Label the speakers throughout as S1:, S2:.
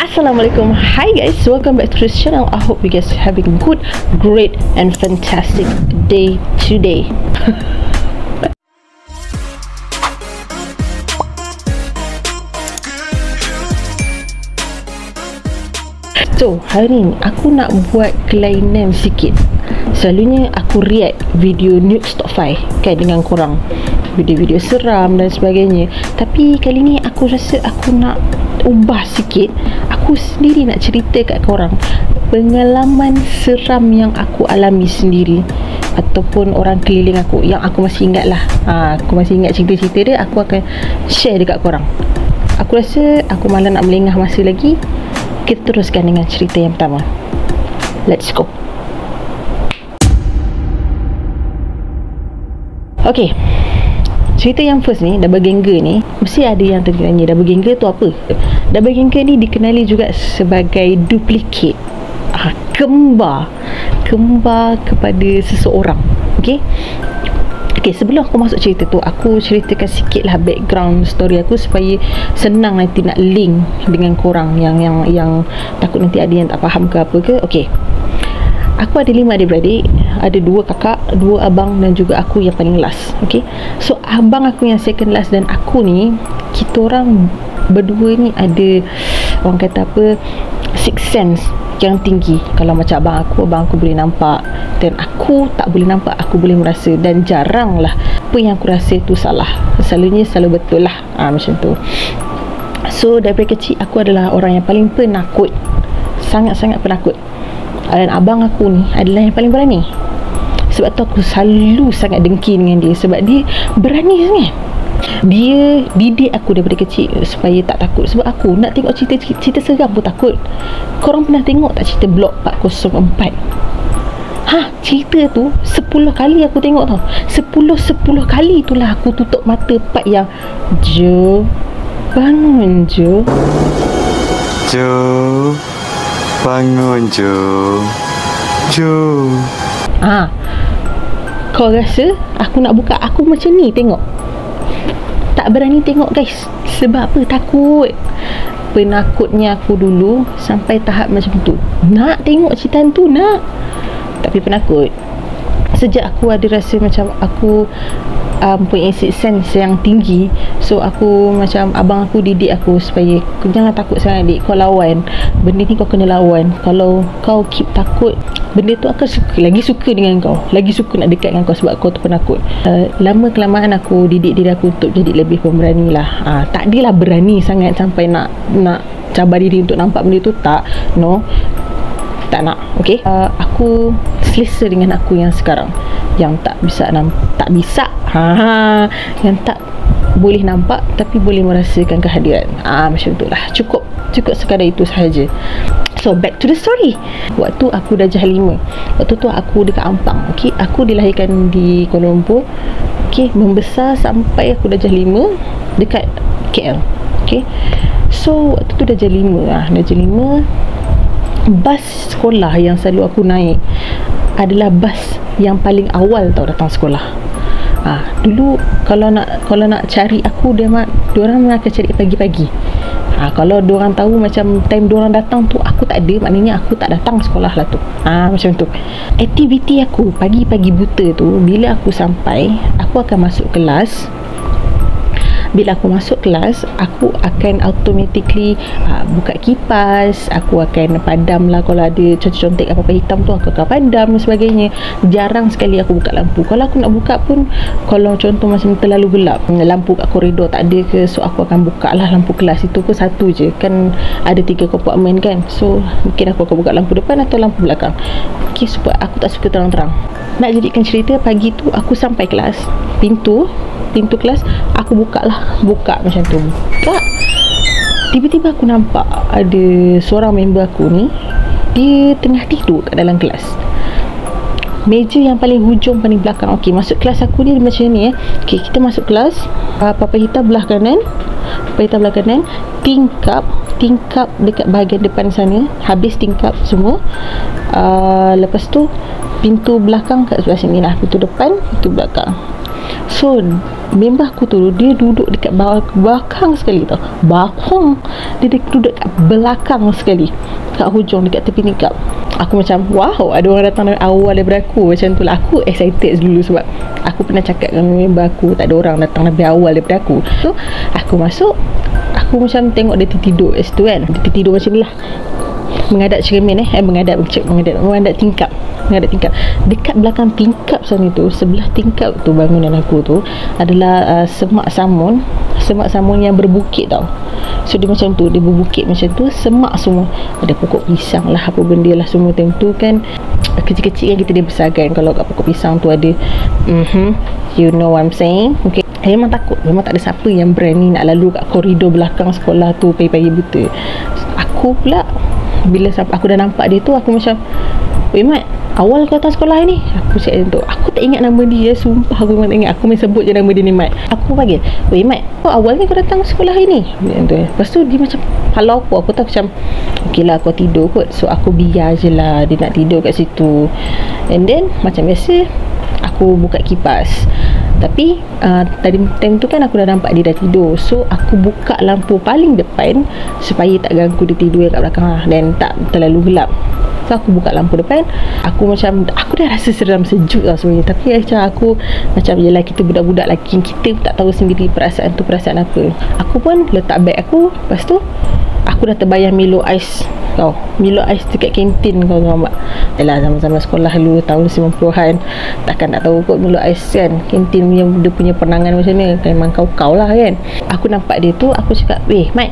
S1: Assalamualaikum. Hi guys, welcome back to this channel. I hope you guys are having good, great and fantastic day today. So, hari ni aku nak buat kelainan sikit. Selalunya aku react video nudes top 5 kan dengan korang, video-video seram dan sebagainya. Tapi kali ni aku rasa aku nak ubah sikit. Aku sendiri nak cerita kat korang pengalaman seram yang aku alami sendiri ataupun orang keliling aku, yang aku masih ingat lah. Aku masih ingat cerita-cerita dia. Aku akan share dekat korang. Aku rasa aku malah nak melengah masa lagi. Kita teruskan dengan cerita yang pertama. Let's go. Okay, cerita yang first ni, double ganger ni, mesti ada yang tertanya double ganger tu apa. Double ganger ni dikenali juga sebagai duplicate, kembar kepada seseorang. Okay, sebelum aku masuk cerita tu, aku ceritakan sikit lah background story aku supaya senang nanti nak link dengan korang yang takut nanti ada yang tak faham ke apa ke. Okay, aku ada 5 adik-beradik, ada 2 kakak, 2 abang dan juga aku yang paling last. Okay, so abang aku yang second last dan aku ni, kita orang berdua ni ada, orang kata apa, sixth sense yang tinggi. Kalau macam abang aku boleh nampak dan aku tak boleh nampak, aku boleh merasa. Dan jarang lah apa yang aku rasa tu salah, selalunya selalu betul lah. Macam tu. So daripada kecil aku adalah orang yang paling penakut, sangat-sangat penakut. Dan abang aku ni adalah yang paling berani. Sebab tu aku selalu sangat dengki dengan dia, sebab dia berani sangat. Dia didik aku daripada kecil supaya tak takut. Sebab aku nak tengok cerita seram pun takut. Korang pernah tengok tak cerita Blok 404? Cerita tu 10 kali aku tengok tau. 10 kali itulah aku tutup mata part yang Jo, bangun Jo,
S2: Jo, bangun Jo, Jo.
S1: Kau rasa aku nak buka, aku macam ni tengok, tak berani tengok guys. Sebab apa? Takut. Penakutnya aku dulu sampai tahap macam tu. Nak tengok cerita tu nak, tapi penakut. Sejak aku ada rasa macam aku punya sixth sense yang tinggi, so aku macam abang aku didik aku supaya jangan takut sangat dik, kau lawan benda ni, kau kena lawan. Kalau kau keep takut, benda tu akan lagi suka dengan kau, lagi suka nak dekat dengan kau sebab kau tu penakut. Lama kelamaan aku didik diri aku untuk jadi lebih pemberani lah. Tak adalah berani sangat sampai nak cabar diri untuk nampak benda tu, tak, no, tak nak. Okay, aku selesa dengan aku yang sekarang, yang tak bisa yang tak boleh nampak tapi boleh merasakan kehadiran. Macam tu lah. Cukup sekadar itu sahaja. So back to the story. Waktu aku darjah 5, waktu tu aku dekat Ampang. Okay, aku dilahirkan di Kuala Lumpur. Okay, membesar sampai aku darjah 5 dekat KL. Okay, so waktu tu darjah 5, bas sekolah yang selalu aku naik adalah bas yang paling awal tau datang sekolah. Dulu kalau nak cari aku, diorang akan cari pagi-pagi. Kalau diorang tahu macam time diorang datang tu aku tak ada, maknanya aku tak datang sekolah lah tu. Macam tu. Aktiviti aku pagi-pagi buta tu, bila aku sampai, aku akan masuk kelas. Bila aku masuk kelas, aku akan automatically buka kipas. Aku akan padam lah kalau ada contek-contek apa-apa hitam tu, aku akan padam dan sebagainya. Jarang sekali aku buka lampu. Kalau aku nak buka pun, kalau contoh macam terlalu gelap, lampu kat koridor tak ada ke, so aku akan buka lah lampu kelas. Itu pun satu je, kan ada 3 kompartmen kan, so mungkin aku akan buka lampu depan atau lampu belakang. Okay, sebab aku tak suka terang-terang. Nak jadikan cerita, pagi tu aku sampai kelas, pintu kelas aku buka macam tu. Tiba-tiba aku nampak ada seorang member aku ni, dia tengah tidur kat dalam kelas. Meja yang paling hujung, paling belakang. Okey, masuk kelas aku ni macam ni. Okey, kita masuk kelas, papan hitam belah kanan, tingkap dekat bahagian depan sana, habis tingkap semua. Lepas tu pintu belakang kat sebelah sini lah, pintu depan, pintu belakang. So Member aku tu dia duduk dekat belakang sekali tau. Belakang. Dia duduk kat belakang sekali, kat hujung, dekat tepi tingkap. Aku macam wow, ada orang datang awal daripada aku. Macam tu lah. Aku excited dulu sebab aku pernah cakap dengan member aku tak ada orang datang lebih awal daripada aku. So aku masuk, aku macam tengok dia tertidur kat situ kan. Dia tertidur macam ni lah, menghadap cermin menghadap tingkap. Dekat belakang tingkap sana tu, sebelah tingkap tu bangunan aku tu adalah semak samun yang berbukit tau. So dia macam tu, dia berbukit macam tu, semak semua. Ada pokok pisang lah, apa benda lah semua. Time tu kan kecil-kecil kan, kita dia besarkan. Kalau kat pokok pisang tu ada you know what I'm saying. Okay, memang takut. Memang tak ada siapa yang berani nak lalu kat koridor belakang sekolah tu pagi-pagi buta. Aku pula, bila aku dah nampak dia tu, aku macam, weh Mat, awal kau datang sekolah ni? Aku cakap tu. Aku tak ingat nama dia, sumpah aku memang tak ingat. Aku main sebut je nama dia ni Mat. Aku panggil, weh Mat, kau awal ni kau datang sekolah ni? Tu. Lepas tu dia macam halau aku tak macam, okey lah kau tidur kot. So aku biar je lah dia nak tidur kat situ. And then macam biasa aku buka kipas. Tapi tadi time tu kan aku dah nampak dia dah tidur. So aku buka lampu paling depan supaya tak ganggu dia tidur kat belakang lah, dan tak terlalu gelap. So aku buka lampu depan. Aku macam, aku dah rasa seram sejuk lah sebenarnya. Tapi macam aku macam, yelah kita budak-budak lelaki, kita tak tahu sendiri perasaan tu perasaan apa. Aku pun letak beg aku. Lepas tu aku dah terbayang Milo Ice tau. Milo Ice dekat kantin kau tahu tak? Yalah zaman-zaman sekolah dulu tahun 90-an, takkan tak tahu kot Milo Ice kan. Kantin dia punya penangan macam ni, memang kau lah kan. Aku nampak dia tu, aku cakap, weh Mat,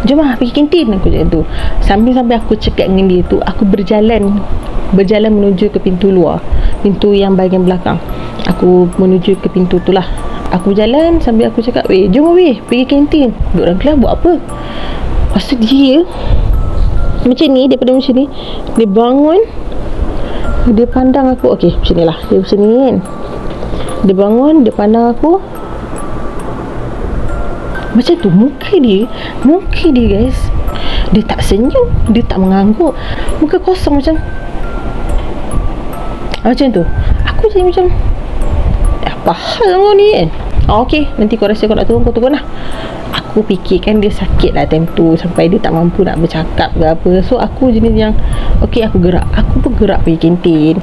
S1: jom lah pergi kantin. Aku cakap tu. Sambil aku cakap dengan dia tu, aku berjalan menuju ke pintu luar, pintu yang bahagian belakang. Aku menuju ke pintu tu lah. Aku berjalan sambil aku cakap, weh jom weh pergi kantin. Duduk dalam kelas buat apa? Lepas tu dia macam ni, daripada macam ni dia bangun, dia pandang aku. Okey, macam ni lah, dia macam ni kan. Dia bangun, dia pandang aku macam tu. Muka dia guys, dia tak senyum, dia tak mengangguk, muka kosong macam tu. Aku jadi macam, apa hal kau ni kan? Okey, nanti kau rasa kau nak turun, kau turun lah. Aku fikirkan dia sakit lah time tu, sampai dia tak mampu nak bercakap ke apa. So aku jenis yang okey, aku pun gerak pergi kantin.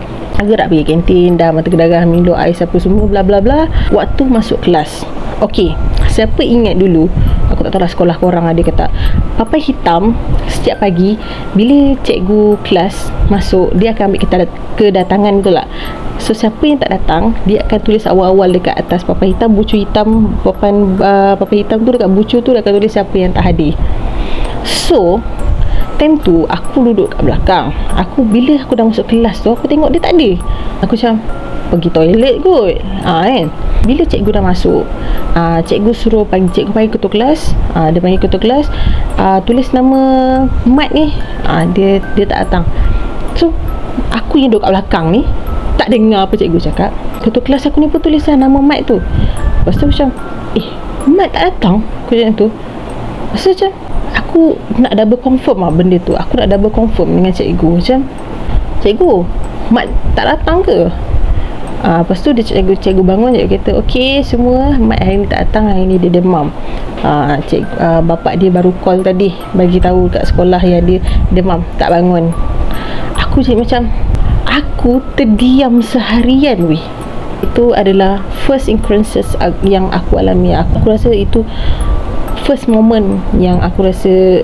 S1: Dah mata kedarah, Milo Ais apa semua bla bla bla. Waktu masuk kelas, okey, siapa ingat dulu, aku tak tahu lah sekolah korang ada ke tak, papan hitam setiap pagi bila cikgu kelas masuk, dia akan ambil kedatangan tu lah. So siapa yang tak datang, dia akan tulis awal-awal dekat atas papan hitam, bucu hitam, papan hitam tu, dekat bucu tu dia akan tulis siapa yang tak hadir. So time tu aku duduk kat belakang. Bila aku dah masuk kelas tu, aku tengok dia tak ada. Aku macam, pergi toilet kot kan. Bila cikgu dah masuk, cikgu panggil ketua kelas. Dia panggil ketua kelas, tulis nama Mat ni. Dia tak datang. So aku yang duduk kat belakang ni tak dengar apa cikgu cakap. Ketua kelas aku ni pun tulis nama Mat tu. Lepas tu macam, Mat tak datang. Aku macam tu. Lepas tu macam, aku nak double confirm lah benda tu. Aku nak double confirm dengan cikgu. Macam, cikgu, Mat tak datang ke? Lepas tu cikgu bangun, cikgu kata, okey semua, Mat hari ni tak datang, hari ni dia demam. Bapak dia baru call tadi, bagi tahu kat sekolah yang dia demam, tak bangun. Aku jadi macam, aku terdiam seharian weh. Itu adalah first occurrences yang aku alami. Aku rasa itu first moment yang aku rasa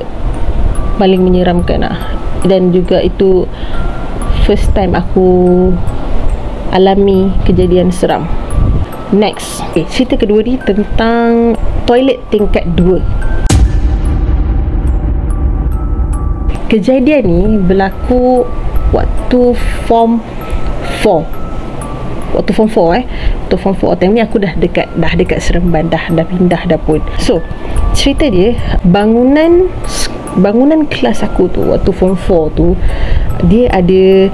S1: paling menyeramkan lah. Dan juga itu first time aku alami kejadian seram. Next, cerita kedua ni tentang toilet tingkat 2. Kejadian ni berlaku waktu form 4. Waktu form 4 time ni aku dah dekat Seremban, dah pindah dah pun. So cerita dia, bangunan kelas aku tu waktu form 4 tu, dia ada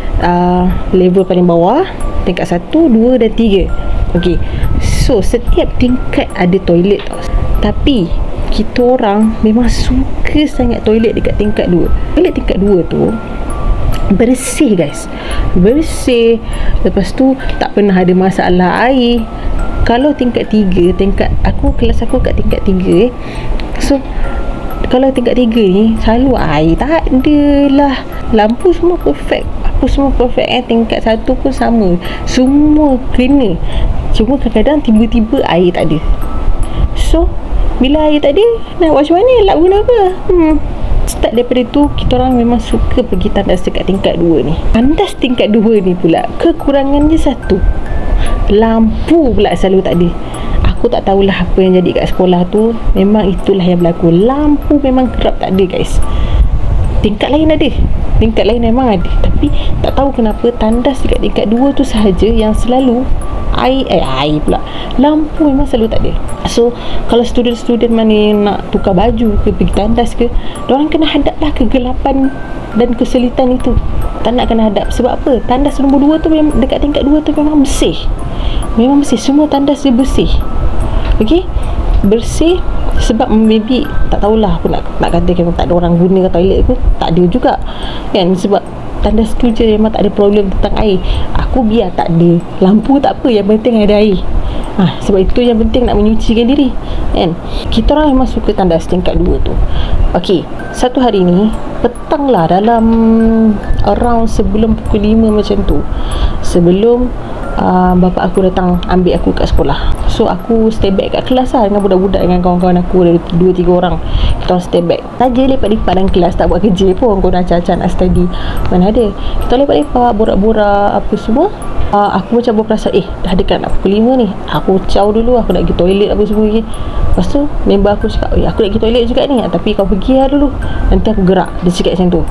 S1: level paling bawah, tingkat 1, 2 dan 3. Okey, so setiap tingkat ada toilet tau. Tapi kita orang memang suka sangat toilet dekat tingkat 2. Toilet tingkat 2 tu bersih guys, bersih. Lepas tu tak pernah ada masalah air. Kalau tingkat 3, kelas aku kat tingkat 3 so kalau tingkat 3 ni selalu air tak ada lah, lampu semua perfect, apa semua perfect. Tingkat 1 pun sama, semua kena. Cuma kadang-kadang tiba-tiba air tak ada. So bila air tak ada, nak buat macam mana, nak guna apa? Start daripada tu, kita orang memang suka pergi tandas dekat tingkat 2 ni. Tandas tingkat 2 ni pula kekurangannya satu, lampu pula selalu tak ada. Aku tak tahulah apa yang jadi kat sekolah tu. Memang itulah yang berlaku, lampu memang kerap tak ada guys. Tingkat lain ada, tingkat lain memang ada, tapi tak tahu kenapa tandas dekat tingkat 2 tu sahaja yang selalu air pula, lampu memang selalu tak ada. So kalau student-student mana yang nak tukar baju ke, pergi tandas ke, diorang kena hadaplah kegelapan dan kesulitan itu. Tak nak kena hadap. Sebab apa? Tandas nombor 2 tu dekat tingkat 2 tu memang bersih, memang bersih, semua tandas dia bersih. Okey, bersih. Sebab maybe tak tahulah, aku nak katakan tak ada orang guna toilet tu, tak ada juga kan. Sebab tandas tu je memang tak ada problem tentang air. Aku biar tak ada lampu tak apa, yang penting ada air. Sebab itu yang penting nak menyucikan diri kan. Kita orang memang suka tandas tingkat 2 tu. Okey, satu hari ni petang lah, dalam around sebelum pukul 5 macam tu, sebelum bapa aku datang ambil aku kat sekolah. So aku stay back kat kelas lah dengan budak-budak, dengan kawan-kawan aku, ada 2-3 orang. Kita orang stay back saja, lepak-lepak dalam kelas, tak buat kerja pun. Kau nak acak-acak nak study, mana ada. Kita lepak-lepak, borak-borak apa semua. Aku macam berperasaan, dah dekat nak pukul 5 ni, aku caw dulu, aku nak pergi toilet apa semua lagi. Lepas tu member aku cakap, aku nak pergi toilet juga ni, tapi kau pergi lah dulu, nanti aku gerak. Dia cakap macam tu.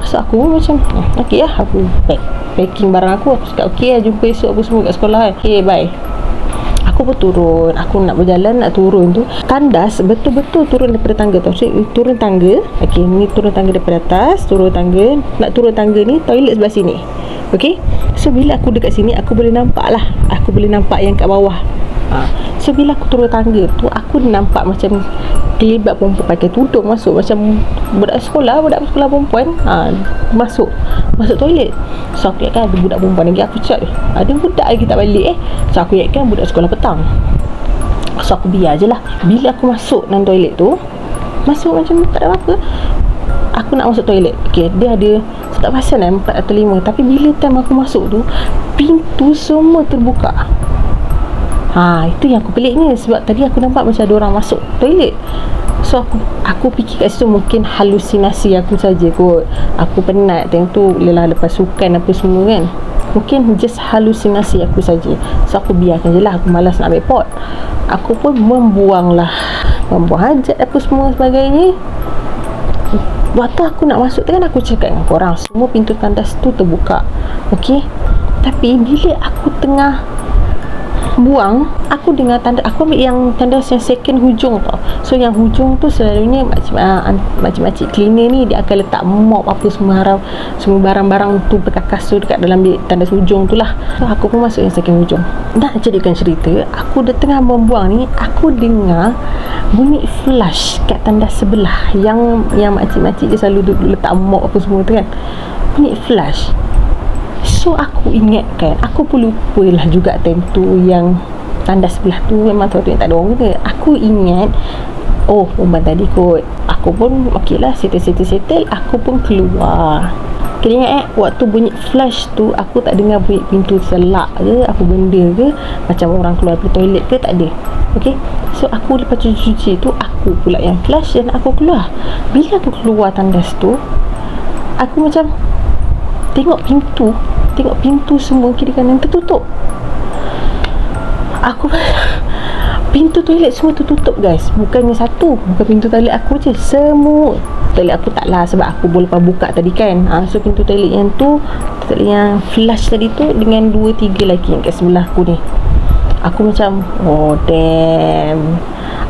S1: So aku pun macam okey lah, aku packing barang aku cakap okey lah, jumpa esok apa semua kat sekolah kan. Okay, bye. Aku pun turun, aku nak berjalan, nak turun tu, tandas betul-betul turun daripada tangga tu. So, turun tangga, okey, ni turun tangga daripada atas, turun tangga, nak turun tangga ni, toilet sebelah sini. Okey, so bila aku dekat sini, aku boleh nampak lah, aku boleh nampak yang kat bawah. So bila aku turun tangga tu, aku nampak macam kelibat perempuan pakai tudung masuk, macam budak sekolah perempuan masuk toilet. So aku ingatkan ada budak perempuan lagi. Aku cakap ada budak lagi tak balik So aku ingatkan budak sekolah petang. So aku biar je lah. Bila aku masuk dalam toilet tu, masuk macam tak ada apa-apa, aku nak masuk toilet. Okay, dia ada, saya tak pasal 4 atau 5, tapi bila time aku masuk tu, pintu semua terbuka. Itu yang aku peliknya. Sebab tadi aku nampak macam ada orang masuk toilet. So aku fikir kat situ mungkin halusinasi aku saja kot. Aku penat time tu, lepas sukan apa semua kan, mungkin just halusinasi aku saja. So aku biarkan je lah, aku malas nak ambil pot. Aku pun membuang hajat apa semua sebagainya. Waktu aku nak masuk tu kan, aku cakap dengan korang, semua pintu tandas tu terbuka. Okey, tapi bila aku tengah buang, aku dengar tanda, aku ambil yang tandas yang second hujung tau. So yang hujung tu selalunya makcik-makcik cleaner ni, dia akan letak mop apa semua, semua barang-barang tu berkakas tu dekat dalam tandas hujung tu lah. So aku pun masuk yang second hujung. Nak jadikan cerita, aku dah tengah membuang ni, aku dengar bunyi flush kat tandas sebelah, yang makcik-makcik dia selalu letak mop apa semua tu kan, bunyi flush. So aku ingatkan, aku pun lupa lah juga time tu yang tandas sebelah tu memang tu yang tak ada orang guna. Aku ingat, perempuan tadi kot. Aku pun okey lah, settle, aku pun keluar. Kena ingat waktu bunyi flash tu, aku tak dengar bunyi pintu selak ke apa benda ke, macam orang keluar dari toilet ke, tak ada. Okey, so aku lepas cuci tu, aku pula yang flash dan aku keluar. Bila aku keluar tandas tu, aku macam tengok pintu semua kiri kanan tertutup. Aku pintu toilet semua tertutup guys. Bukannya satu, bukan pintu toilet aku je, semua. Toilet aku tak lah, sebab aku boleh buka tadi kan. So pintu toilet yang tu, toilet yang flush tadi tu, dengan 2-3 lagi yang kat sebelah aku ni. Aku macam, damn.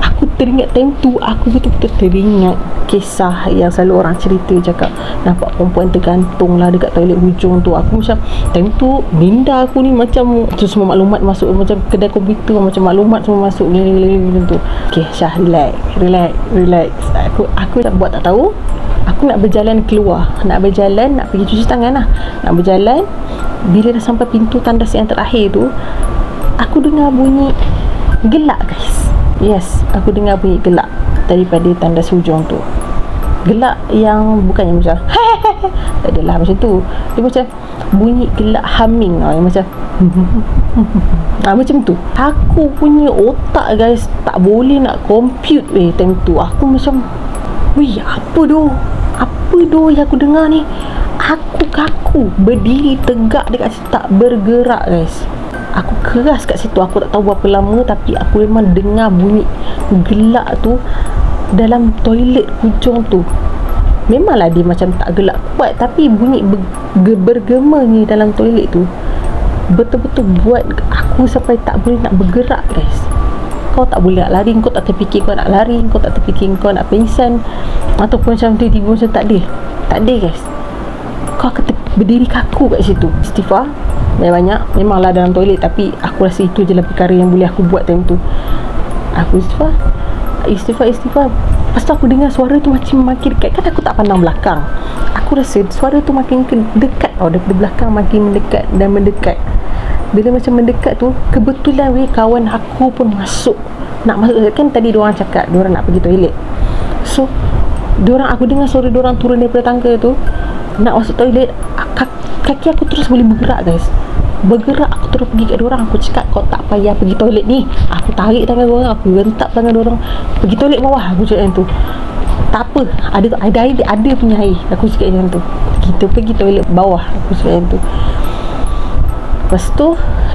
S1: Aku teringat time tu, aku betul-betul teringat kisah yang selalu orang cerita, cakap nampak perempuan tergantung lah dekat toilet hujung tu. Aku macam time tu, minda aku ni macam tu, semua maklumat masuk, macam kedai komputer, macam maklumat semua masuk macam tu. Okay Syah, relax. Aku tak buat tak tahu. Aku nak berjalan keluar, nak pergi cuci tangan lah, nak berjalan. Bila dah sampai pintu tandas yang terakhir tu, aku dengar bunyi Gelak guys. Yes, aku dengar bunyi gelak daripada tandas hujung tu. Gelak yang bukannya macam tak adalah macam tu. Dia macam bunyi gelak humming yang macam macam tu. Aku punya otak guys tak boleh nak compute time tu. Aku macam, wih, apa doh yang aku dengar ni. Aku kaku, berdiri tegak dekat situ, tak bergerak guys. Aku keras kat situ. Aku tak tahu berapa lama, tapi aku memang dengar bunyi gelak tu dalam toilet hujung tu. Memanglah dia macam tak gelak kuat, tapi bunyi bergema ni dalam toilet tu betul-betul buat aku sampai tak boleh nak bergerak guys. Kau tak boleh nak lari, kau tak terfikir kau nak lari, kau tak terfikir kau nak pingsan, ataupun macam tiba-tiba macam tak ada guys. Kau akan berdiri kaku kat situ. Istighfar banyak-banyak memanglah dalam toilet, tapi aku rasa itu je lah perkara yang boleh aku buat time tu. Aku istighfar. Lepas tu aku dengar suara tu macam makin dekat. Kan aku tak pandang belakang, aku rasa suara tu makin dekat tau, daripada belakang makin mendekat dan mendekat. Bila macam mendekat tu, kebetulan kawan aku pun nak masuk. Kan tadi diorang cakap diorang nak pergi toilet. So aku dengar suara diorang turun daripada tangga tu nak masuk toilet. Kaki aku terus boleh bergerak guys. Bergerak, aku terus pergi kat diorang. Aku cakap, kau tak payah pergi toilet ni. Aku tarik tangan diorang, aku rentap tangan diorang, pergi toilet bawah. Aku cakap macam tu. Tak apa, ada punya air. Aku cakap macam tu, kita pergi toilet bawah. Aku cakap macam tu. Lepas tu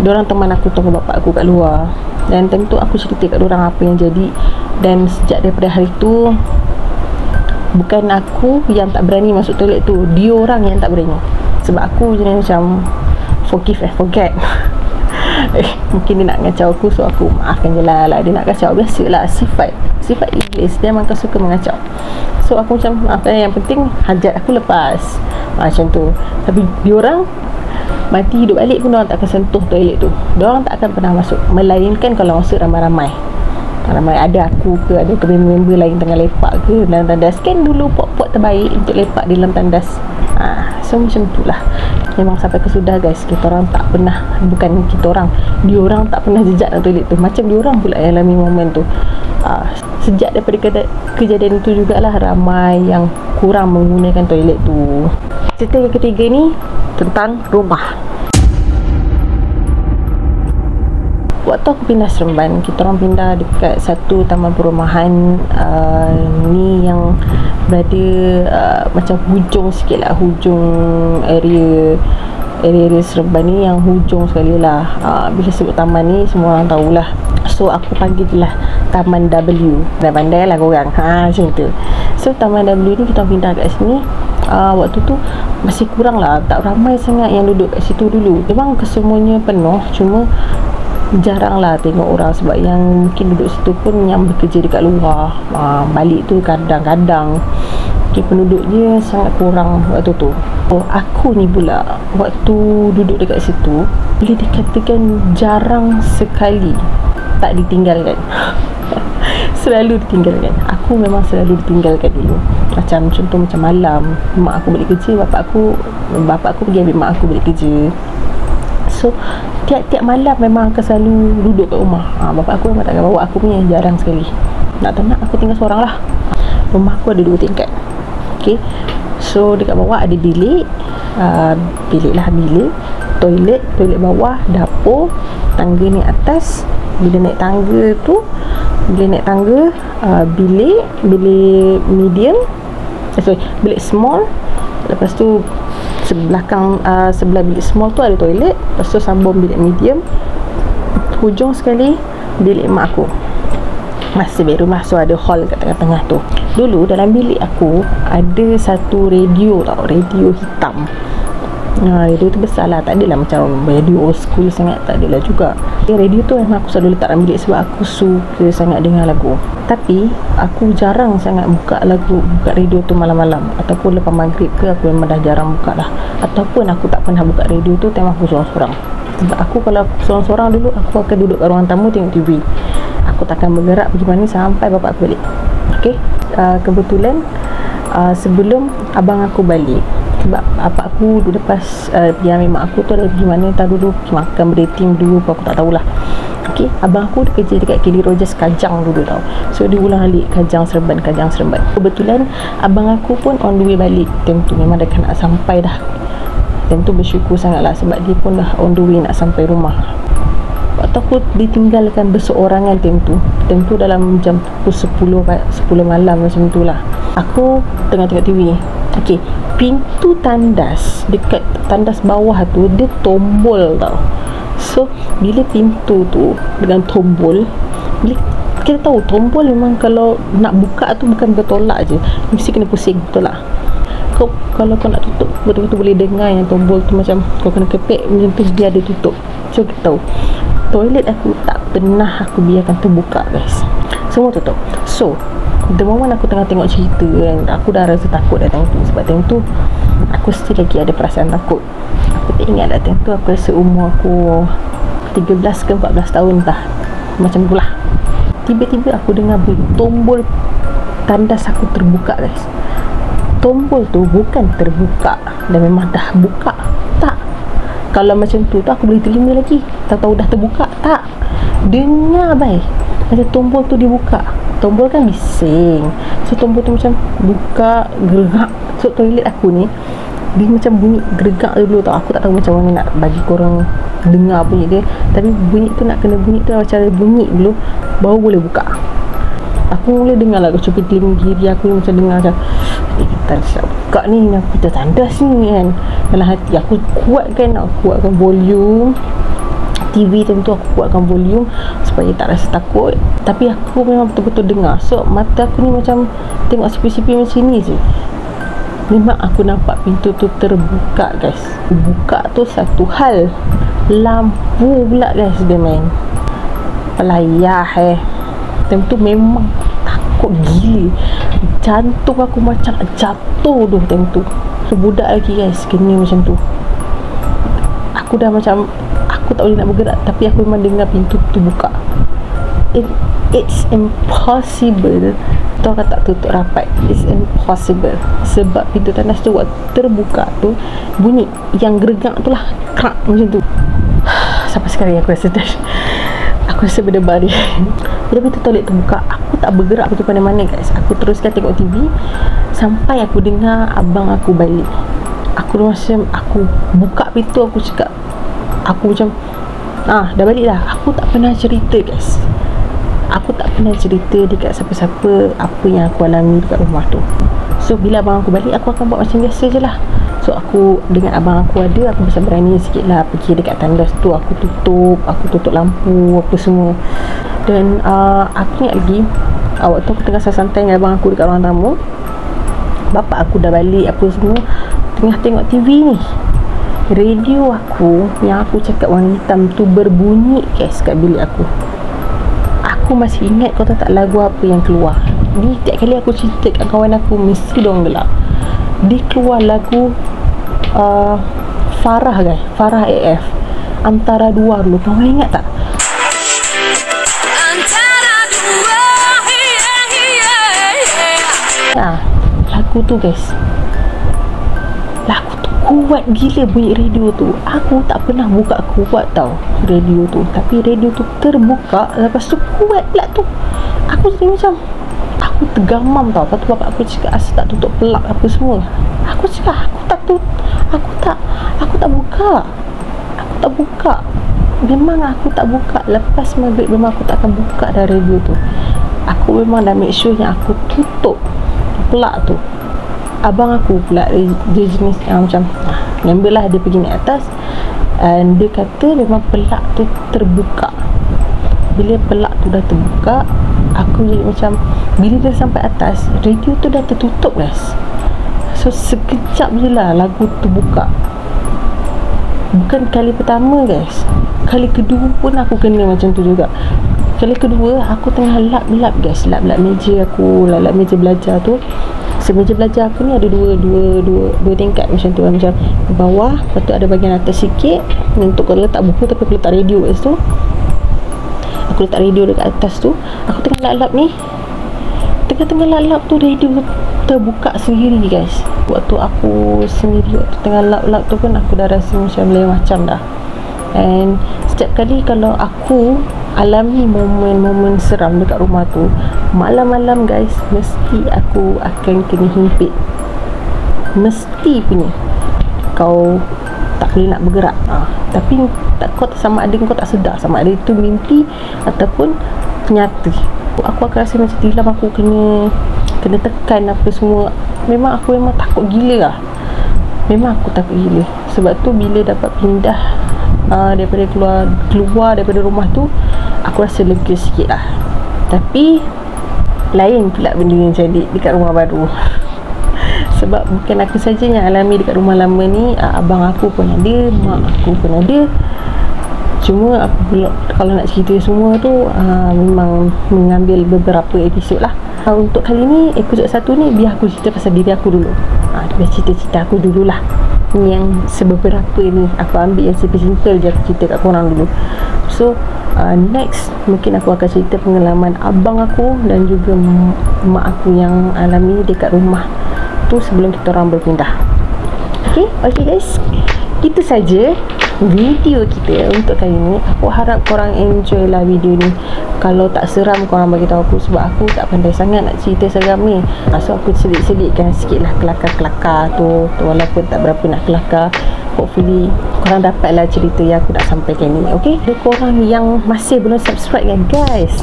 S1: diorang teman aku tunggu bapak aku kat luar. Dan time tu aku cerita kat diorang apa yang jadi. Dan sejak daripada hari tu, bukan aku yang tak berani masuk toilet tu, diorang yang tak berani. Sebab aku jenis macam forgive and forget. Mungkin dia nak ngacau aku, so aku maafkan je lah. Dia nak kacau, biasalah, sifat iblis, dia memang suka mengacau. So aku macam maafkan, yang penting hajat aku lepas, macam tu. Tapi diorang mati hidup balik pun diorang tak akan sentuh toilet tu. Diorang tak akan pernah masuk, melainkan kalau masuk ramai-ramai, ada aku ke, ada member lain tengah lepak ke dalam tandas. Kan dulu pot-pot terbaik untuk lepak di dalam tandas. So macam tu lah. Memang sampai kesudah guys, kita orang tak pernah, bukan kita orang, diorang tak pernah jejak dalam toilet tu. Macam diorang pula yang alami momen tu. Sejak daripada kejadian itu jugalah ramai yang kurang menggunakan toilet tu. Cerita yang ketiga ni tentang rumah. Waktu aku pindah Seremban, kita orang pindah dekat satu taman perumahan ni yang berada macam hujung sikit lah, hujung area Seremban ni yang hujung sekali lah. Bila sebut taman ni semua orang tahulah. So aku panggil je lah Taman W. Dah pandai lah korang, macam tu. So Taman W ni kita pindah kat sini. Waktu tu masih kurang lah, tak ramai sangat yang duduk kat situ dulu. Memang kesemuanya penuh, cuma jarang lah tengok orang. Sebab yang mungkin duduk situ pun yang bekerja dekat luar, balik tu kadang-kadang. Penduduknya sangat kurang waktu tu. Aku ni pula waktu duduk dekat situ, boleh dikatakan jarang sekali tak ditinggalkan. Selalu ditinggalkan. Aku memang selalu ditinggalkan dulu. Macam contoh macam malam, mak aku balik kerja, bapak aku pergi ambil mak aku balik kerja. So tiap-tiap malam memang akan selalu duduk kat rumah. Bapak aku memang takkan bawa aku punya, jarang sekali. Nak tak nak aku tinggal seorang lah. Rumah aku ada 2 tingkat. Okay, so dekat bawah ada bilik, bilik, toilet bawah, dapur, tangga ni atas. Bila naik tangga, bilik medium, bilik small. Lepas tu sebelah bilik small tu ada toilet. Lepas tu sambung bilik medium. Hujung sekali bilik mak aku, masih bedroom lah. So ada hall kat tengah-tengah tu. Dulu dalam bilik aku ada satu radio tau, radio hitam. Radio tu besar lah, tak adalah macam radio old school sangat, tak adalah juga. Radio tu memang aku selalu letak dalam bilik sebab aku suka sangat dengar lagu. Tapi aku jarang sangat buka radio tu malam-malam, ataupun lepas maghrib ke, aku memang dah jarang buka dah. Ataupun aku tak pernah buka radio tu time aku seorang-seorang. Sebab aku kalau seorang-seorang dulu, aku akan duduk kat ruang tamu tengok TV. Aku takkan bergerak pergi mana sampai bapak aku balik. Okay, kebetulan sebelum abang aku balik, sebab bapak aku duduk lepas pergi ambil mak aku tu, ada pergi mana tak dulu, pergi makan berating dulu, aku tak tahulah. Okay, abang aku dia kerja dekat Kelly Rogers Kajang dulu tau. So dia ulang alik Kajang Seremban. Kebetulan abang aku pun on the way balik time tu, memang dah nak sampai dah. Time tu bersyukur sangat lah sebab dia pun dah on the way nak sampai rumah. Waktu aku ditinggalkan berseorangan time tu dalam jam pukul 10 malam macam tu lah. Aku tengah tengok TV. Okay, pintu tandas dekat tandas bawah tu dia tombol tau. So bila pintu tu dengan tombol, bila kita tahu tombol memang kalau nak buka tu bukan bertolak je, mesti kena pusing, betul tak? Kalau kau nak tutup betul-betul boleh dengar yang tombol tu macam kau kena kepek macam tu biar dia tutup. So kita tahu toilet aku tak pernah aku biarkan terbuka guys, semua tutup. So the moment aku tengah tengok cerita kan, aku dah rasa takut dah time tu. Sebab time tu aku still lagi ada perasaan takut. Aku tak ingat dah time tu aku rasa umur aku 13 ke 14 tahun dah, macam tu lah. Tiba-tiba aku dengar bunyi tombol tandas aku terbuka guys. Tombol tu bukan terbuka dan memang dah buka, tak. Kalau macam tu aku boleh terima lagi, tahu-tahu dah terbuka. Tak, dengar baik macam tombol tu dibuka. Tombol kan bising, so tombol tu macam buka, gerak. So toilet aku ni dia macam bunyi geregak dulu tau. Aku tak tahu macam mana nak bagi korang dengar bunyi dia, tapi bunyi tu nak kena bunyi tu macam bunyi dulu baru boleh buka. Aku mula dengar lah cuping telinga kiri aku ni macam dengar macam kita nak buka ni, aku tertandas ni kan. Dalam hati aku kuatkan volume TV tentu, aku kuatkan volume supaya tak rasa takut. Tapi aku memang betul-betul dengar. So mata aku ni macam tengok sipi-sipi macam ni je. Memang aku nampak pintu tu terbuka guys. Buka tu satu hal, lampu pula guys dia main pelayah time tu memang takut gila. Jantung aku macam jatuh tu time tu. So budak lagi guys kena macam tu. Aku dah macam aku tak boleh nak bergerak, tapi aku memang dengar pintu tu buka. It's impossible. Tahu kata tak tutup rapat. It's impossible. Sebab pintu tandas tu waktu terbuka tu bunyi yang geregak tu lah, krak macam tu. Sampai sekarang aku rasa aku rasa berdebar dia. Bila pintu toilet terbuka, aku tak bergerak pergi mana-mana guys. Aku teruskan tengok TV sampai aku dengar abang aku balik. Aku macam aku buka pintu, aku cakap, aku macam dah balik dah. Aku tak pernah cerita guys. Aku tak pernah cerita dekat siapa-siapa apa yang aku alami dekat rumah tu. So bila abang aku balik, aku akan buat macam biasa je lah. So aku dengan abang aku ada, aku bisa berani sikit lah pergi dekat tandas tu. Aku tutup lampu apa semua. Dan aku ingat lagi waktu aku tengah santai dengan abang aku dekat ruang tamu, bapak aku dah balik apa semua, tengah tengok TV ni, radio aku yang aku cakap warna hitam tu berbunyi guys kat bilik aku. Aku masih ingat kau tahu tak lagu apa yang keluar. Ni tiap kali aku cerita kat kawan aku mesti diorang gelak. Dia keluar lagu Farah guys, Farah AF, Antara Dua dulu. Kau ingat tak? Antara Dua, lagu tu guys. Lagu tu kuat gila bunyi radio tu. Aku tak pernah buka kuat tau radio tu, tapi radio tu terbuka, lepas tu kuat pula tu. Aku jadi macam aku tergamam tau. Lepas tu bapak aku cakap asal tak tutup pelak apa semua. Aku cakap aku tak buka. Memang aku tak buka. Lepas maghrib memang aku tak akan buka dah radio tu. Aku memang dah make sure yang aku tutup pelak tu. Abang aku pula dia jenis yang macam member lah, dia pergi naik atas dan dia kata memang pelak tu terbuka. Bila pelak tu dah terbuka, aku jadi macam bila dia sampai atas, radio tu dah tertutup guys. So sekejap je lah lagu tu buka. Bukan kali pertama guys, kali kedua pun aku kena macam tu juga. Kali kedua aku tengah lap guys, lap meja aku, lap meja belajar tu. Meja belajar aku ni ada dua tingkat macam tu, macam bawah, lepas tu ada bahagian atas sikit untuk kau letak buku, tapi aku letak radio kat situ. Aku letak radio dekat atas tu. Aku tengah lap ni, tengah lap tu radio terbuka sendiri guys. Waktu aku sendiri waktu tengah lap tu pun aku dah rasa macam lain macam dah. And setiap kali kalau aku alami momen-momen seram dekat rumah tu, malam-malam guys, mesti aku akan kena himpit. Mesti punya. Kau tak boleh nak bergerak. Tapi kau sama ada kau tak sedar sama ada itu mimpi ataupun nyata. Aku akan rasa macam tilam aku kena tekan apa semua. Memang aku takut gila lah. Memang aku takut gila. Sebab tu bila dapat pindah daripada keluar daripada rumah tu, aku rasa lega sikit lah. Tapi lain pula benda yang jadi dekat rumah baru. Sebab bukan aku saja yang alami dekat rumah lama ni, abang aku pun ada, mak aku pun ada. Cuma aku pula, kalau nak cerita semua tu memang mengambil beberapa episod lah. Untuk kali ni, episod 1 ni biar aku cerita pasal diri aku dulu. Biar cerita-cerita aku dululah. Ni yang sebeberapa ni aku ambil yang simple-simple je aku cerita kat korang dulu. So next mungkin aku akan cerita pengalaman abang aku dan juga mak aku yang alami dekat rumah tu sebelum kita orang berpindah. Okay guys, itu saja video kita untuk kali ni. Aku harap korang enjoy lah video ni. Kalau tak seram, korang bagi tahu aku, sebab aku tak pandai sangat nak cerita seram ni. So aku selit-selitkan sikit lah kelakar-kelakar tu, walaupun tak berapa nak kelakar. Hopefully korang dapat lah cerita yang aku nak sampaikan ni. Okay, ada korang yang masih belum subscribe kan guys,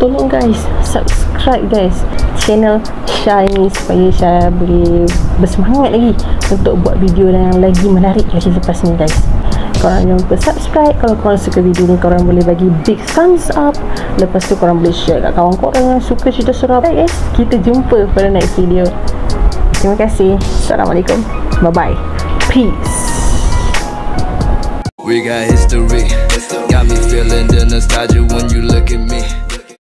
S1: tolong guys subscribe guys channel Syah ni, supaya Syah boleh bersemangat lagi untuk buat video yang lagi menarik lagi lepas ni guys. Korang jangan lupa subscribe. Kalau korang suka video ni, korang boleh bagi big thumbs up. Lepas tu korang boleh share kat kawan korang yang suka cerita seram. Guys, kita jumpa pada next video. Terima kasih. Assalamualaikum. Bye bye. Peace.
S3: We got history. Got me feeling the nostalgia when you look at me.